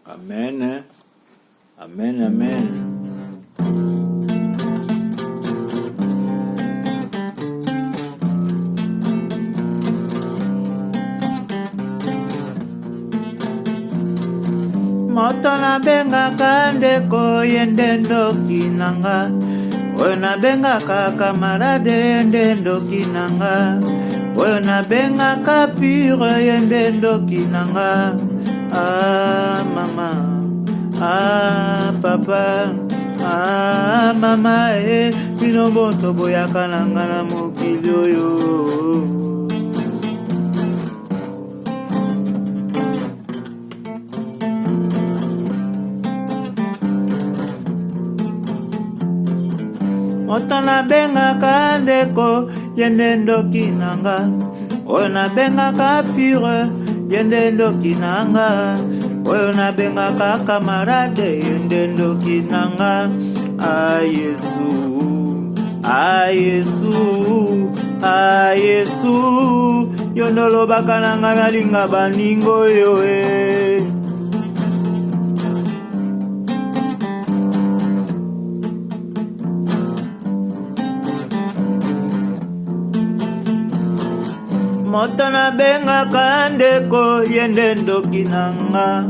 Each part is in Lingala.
Amen. Amen. Amen. Moto na benga kandeko yende ndoki nanga, oyo na benga ka kamarade yende ndoki nanga, oyo na benga ka pure yende ndoki nanga. Ah mama, ah papa, ah mama bino boto boyaka nanga na mokili oyo. Moto na benga ka ndeko yende ndoki nanga, oyo na benga ka pure yende ndoki nanga, oyo na benga ka kamarade yende ndoki nanga. Ah Yesu, ah Yesu, ah Yesu, yondolo baka nanga nalinga baningo yo Moto na benga ka ndeko yende ndoki nanga,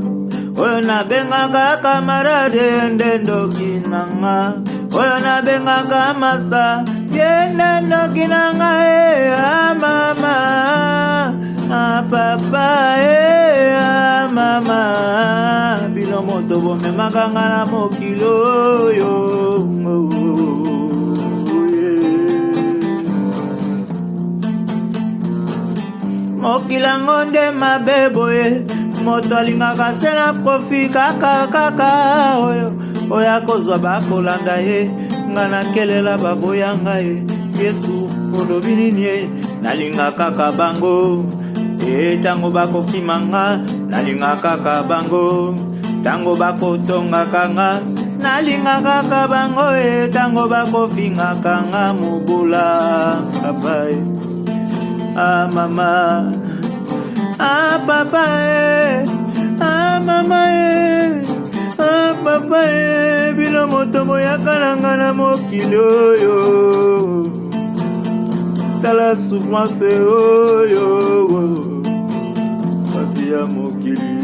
oyo na benga ka kamarade yende ndoki nanga, oyo na benga ka master yende ndoki nanga. Ah mama, ah papa, ah mama, bino moto bomemaka nga na mokili oyo. Mokilango nde mabeboye, moto alingaka se na profi kaka oyo oya kozwa bakolanda ye, nga nakelela baboya ngai. Yesu olobi nini nalingaka kaka bango, tango bakokimanga nalingaka kaka bango, tango bakotongaka nga nalingaka kaka bango, tango bakofingaka nga mobula kapai. Ah mama, ah papa, ah mama, ah papa, bino moto boyaka nanga na mokili oyo. Tala souffrance oyo, pasi ya mokili.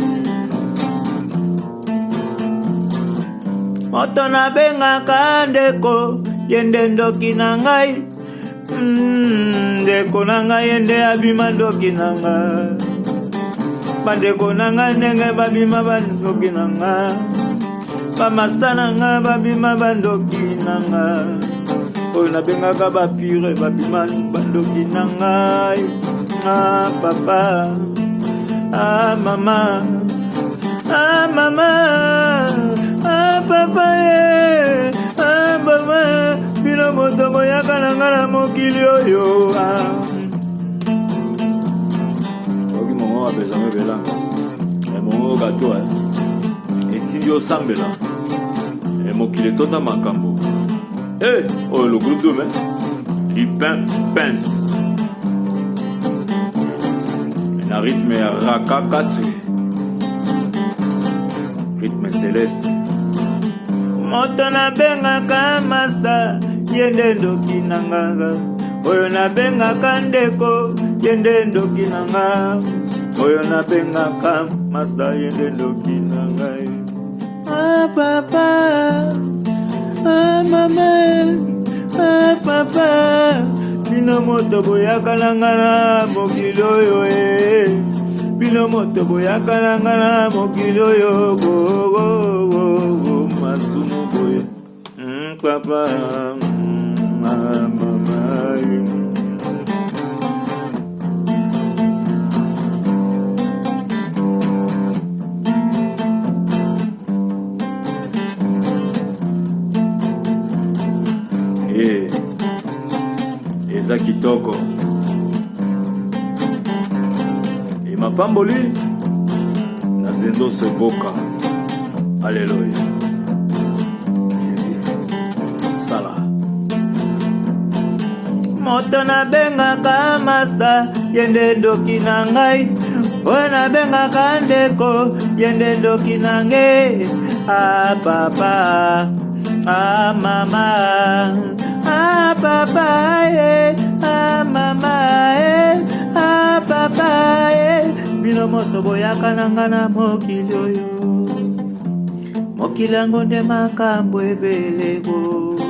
Moto na benga ka ndeko yende ndoki na ngai, ndeko nanga yende abima ndoki nanga, bandeko nanga ndenge babima bandoki nanga, bamasa nanga babima bandoki nanga, oyo nabengaka bapure babima bandoki nanga. Ah papa, ah mama, ah mama, ah papa, ah mama, bino moto boyaka nanga na mokili oyo. Oki mongo apesame bela mongo gato etindi osambela mokili tota makambo. Oyo le groupe de Lipin Pence na rythme ya rakakatu, rythme céleste. Moto na benga ka masta yende ndoki nanga, oyo na benga ka ndeko yende ndoki nanga, oyo na benga ka masta yende ndoki nanga. Ah papa, ah mama, ah papa, bino moto boyaka nanga na mokili oyo bino moto boyaka nanga na mokili oyo masumu boye. Papa, mama, eza kitoko mapamboli na zendo seboka. Haleluya. Moto na benga ka masa yende ndoki na ngai, oyo nabengaka ndeko yende ndoki nange. Ah papa, ah mama, ah papa, ah mama, ah papa, bino moto boyaka nanga na mokili oyo, mokili yango nde makambo ebelego.